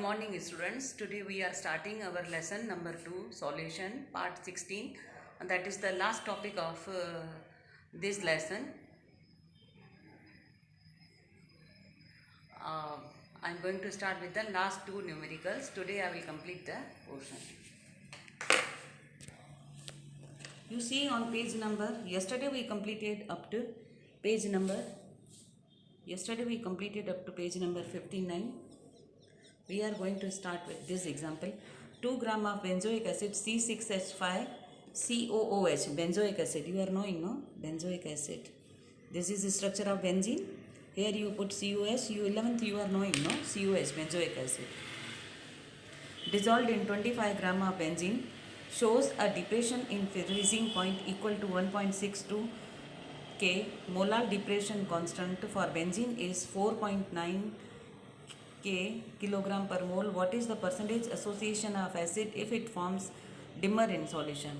morning students. Today we are starting our lesson number 2 solution part 16, and that is the last topic of this lesson. Uh, I am going to start with the last two numericals. Today I will complete the portion. You see on page number, yesterday we completed up to page number 59. We are going to start with this example. 2 gram of benzoic acid C6H5 COOH, benzoic acid. You are knowing, no? Benzoic acid. This is the structure of benzene. Here you put COH. 11th you are knowing, no? COH, benzoic acid. Dissolved in 25 gram of benzene shows a depression in freezing point equal to 1.62 K. Molar depression constant for benzene is 4.9 K kilogram per mole. What is the percentage association of acid if it forms dimmer in solution?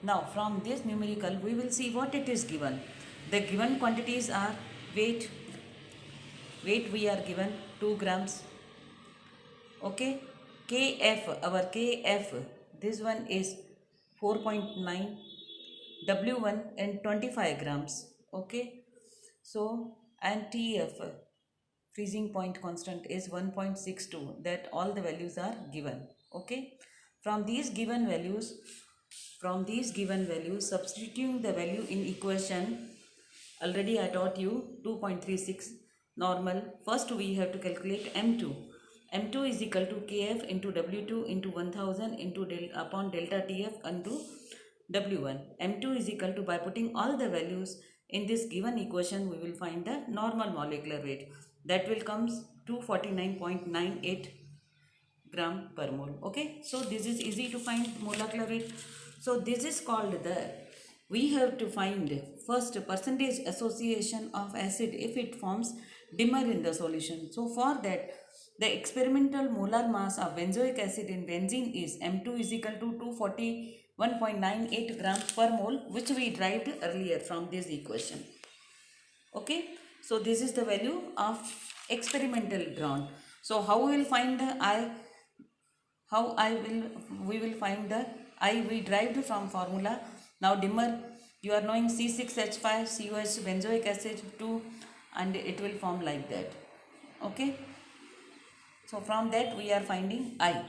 Now from this numerical we will see what it is given. The given quantities are weight we are given 2 grams. Okay, KF, our KF, this one is 4.9, W1 and 25 grams. Okay, so and TF, freezing point constant, is 1.62. That all the values are given. Okay, from these given values substituting the value in equation, already I taught you 2.36 normal. First we have to calculate M2. M2 is equal to Kf into W2 into 1000 into upon delta TF into W1. M2 is equal to, by putting all the values in this given equation, we will find the normal molecular weight. That will comes 249.98 gram per mole. Okay, so this is easy to find molecular weight. So this is called we have to find first percentage association of acid if it forms dimmer in the solution. So for that, the experimental molar mass of benzoic acid in benzene is M2 is equal to 241.98 grams per mole, which we derived earlier from this equation. Okay, so this is the value of experimental ground. So how we will find the I? We will find the I we derived from formula. Now dimmer, you are knowing C6H5 COH benzoic acid 2, and it will form like that. Okay, so from that we are finding I.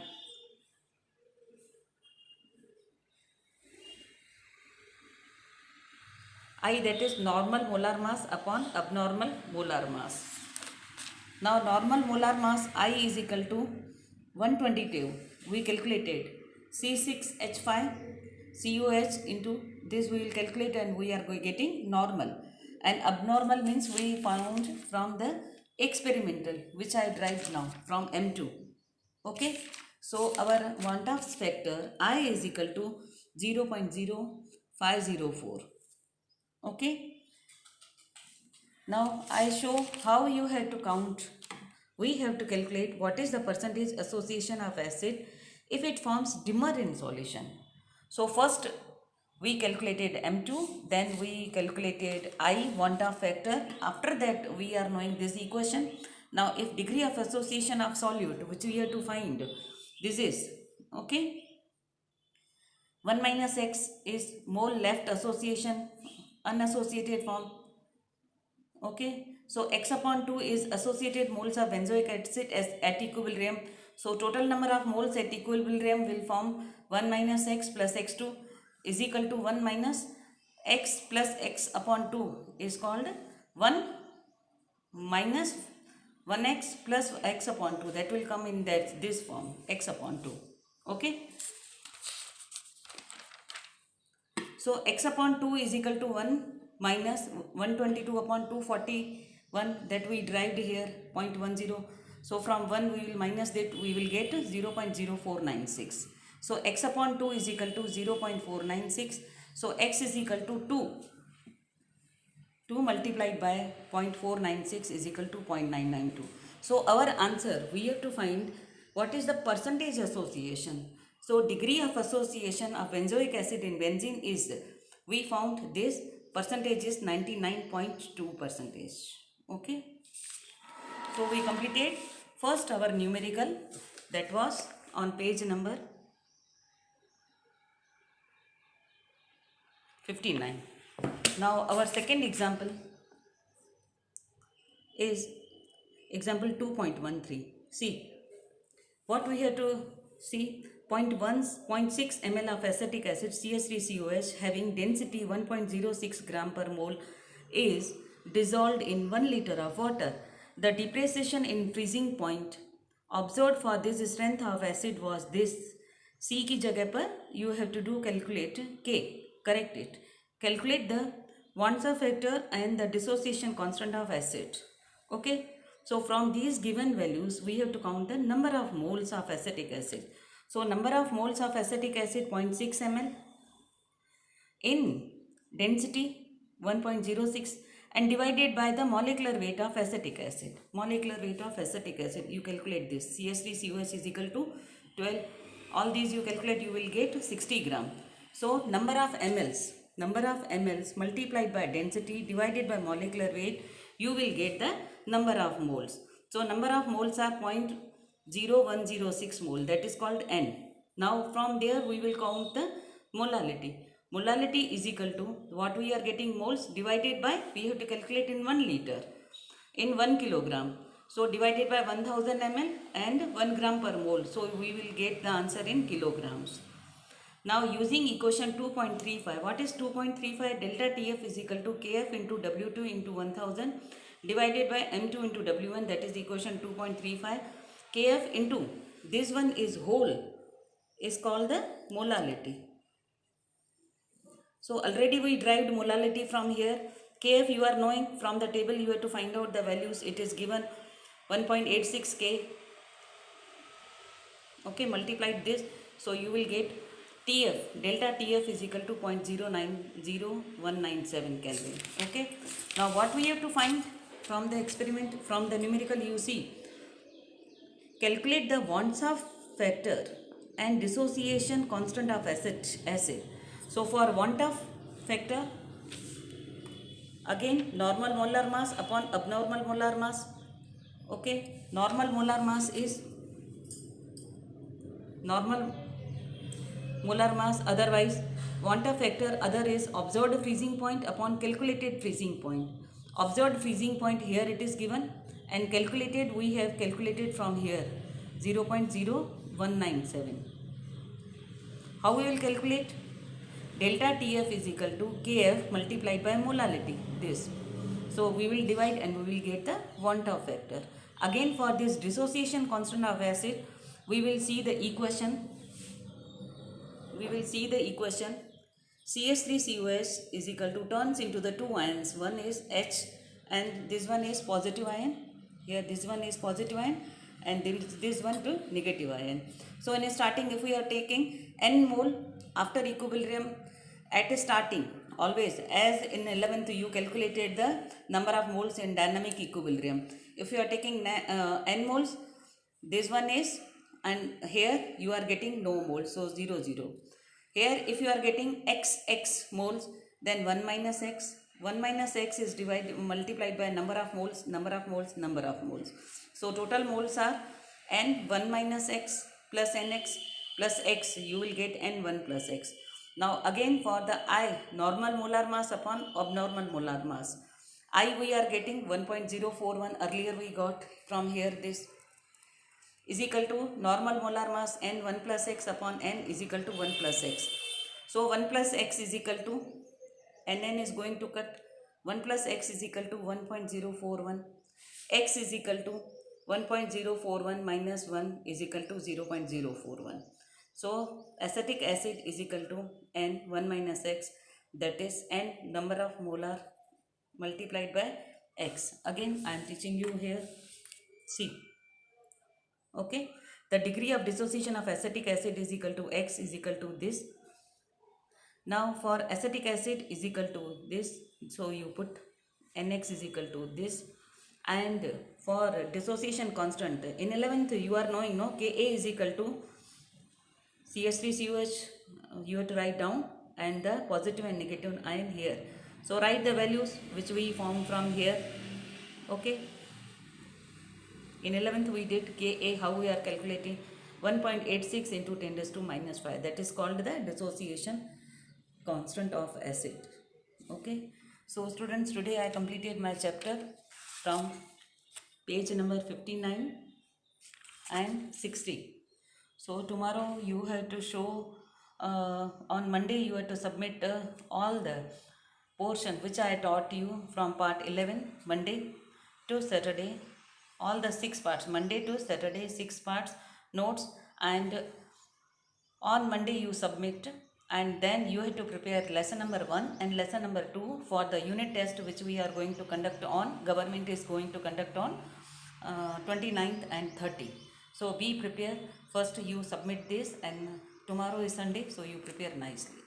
I, that is normal molar mass upon abnormal molar mass. Now normal molar mass I is equal to 122. We calculated C6H5 COH into this we will calculate, and we are getting normal. And abnormal means we found from the experimental, which I derived now from M2. Okay, so our want of factor I is equal to 0.0504. Okay, now I show how you have to count. We have to calculate what is the percentage association of acid if it forms dimmer in solution. So first we calculated M2, then we calculated I, want of factor. After that we are knowing this equation. Now if degree of association of solute, which we have to find, this is, okay, 1 minus x is mole left association, unassociated form. Okay, so x upon 2 is associated moles of benzoic acid as at equilibrium. So total number of moles at equilibrium will form 1 minus x plus x2 is equal to 1 minus x plus x upon 2 is called 1 minus 1x plus x upon 2. That will come in this form, x upon 2. Okay, so x upon 2 is equal to 1 minus 122 upon 241, that we derived here 0.10. So from 1 we will minus that, we will get 0.0496. So x upon 2 is equal to 0.496. So x is equal to 2 multiplied by 0.496 is equal to 0.992. So our answer, we have to find what is the percentage association. So degree of association of benzoic acid in benzene is, we found this percentage is 99.2%. Okay, so we completed first our numerical That was on page number 59. Now our second example is example 2.13. See what we have to see. 0.6 ml of acetic acid CH3COH having density 1.06 gram per mole is dissolved in 1 liter of water. The depreciation in freezing point observed for this strength of acid was this. C की जगह पर you have to do calculate K. Correct it. Calculate the Wantz factor and the dissociation constant of acid. Okay. So from these given values, we have to count the number of moles of acetic acid. So number of moles of acetic acid 0.6 ml in density 1.06 and divided by the molecular weight of acetic acid. Molecular weight of acetic acid, you calculate this. CH3COH is equal to 12. All these you calculate, you will get 60 gram. So number of mls multiplied by density divided by molecular weight, you will get the number of moles. So number of moles are 0.0106 mole, that is called N. Now from there we will count the molality. Molality is equal to what we are getting moles divided by, we have to calculate in 1 liter in 1 kilogram. So divided by 1000 ml and 1 gram per mole. So we will get the answer in kilograms. Now using equation 2.35, what is 2.35? Delta TF is equal to KF into W2 into 1000 divided by M2 into W1, that is equation 2.35. KF into this one is whole is called the molality. So already we derived molality from here. KF you are knowing from the table, you have to find out the values. It is given 1.86 K. Okay, multiplied this. So you will get TF, delta TF is equal to 0.090197 Kelvin. Okay. Now what we have to find from the experiment, from the numerical you see. Calculate the Wantz factor and dissociation constant of acid. So for Wantz factor, again normal molar mass upon abnormal molar mass. Okay, normal molar mass is normal molar mass, otherwise Wantz factor other is observed freezing point upon calculated freezing point. Observed freezing point here it is given and calculated we have calculated from here 0.0197. How we will calculate? Delta TF is equal to KF multiplied by molality, this. So we will divide and we will get the Wantz factor. Again for this dissociation constant of acid, we will see the equation. CH3COH is equal to turns into the two ions. One is H and this one is positive ion. Here this one is positive ion and this one to negative ion. So in starting, if we are taking N mole after equilibrium at starting, always as in 11th you calculated the number of moles in dynamic equilibrium. If you are taking N moles, this one is, and here you are getting no moles, so 0 0. Here if you are getting XX moles, then 1 minus X. 1 minus X is multiplied by number of moles. So total moles are N 1 minus X plus NX plus X. You will get N1 plus X. Now again for the I, normal molar mass upon abnormal molar mass. I we are getting 1.041. Earlier we got from here this is equal to normal molar mass N1 plus X upon N is equal to 1 plus X. So 1 plus X is equal to, NN is going to cut, 1 plus X is equal to 1.041. X is equal to 1.041 minus 1 is equal to 0.041. So acetic acid is equal to N 1 minus X, that is N number of molar multiplied by X. Again I am teaching you here. See. Okay, the degree of dissociation of acetic acid is equal to X is equal to this. Now for acetic acid is equal to this, so you put NX is equal to this. And for dissociation constant, in 11th you are knowing, no, Ka is equal to CH3COH, you have to write down, and the positive and negative ion here. So write the values which we found from here. Okay. In 11th we did Ka, how we are calculating. 1.86 into 10 raised to minus 5. That is called the dissociation constant of acid. Okay. So students, today I completed my chapter from page number 59 and 60. So tomorrow you have to show, on Monday you have to submit all the portion which I taught you from part 11, Monday to Saturday, all the 6 parts, Monday to Saturday, 6 parts notes, and on Monday you submit, and then you have to prepare lesson number 1 and lesson number 2 for the unit test which we are going to conduct on, government is going to conduct on 29th and 30. So be prepared. First you submit this, and tomorrow is Sunday, so you prepare nicely.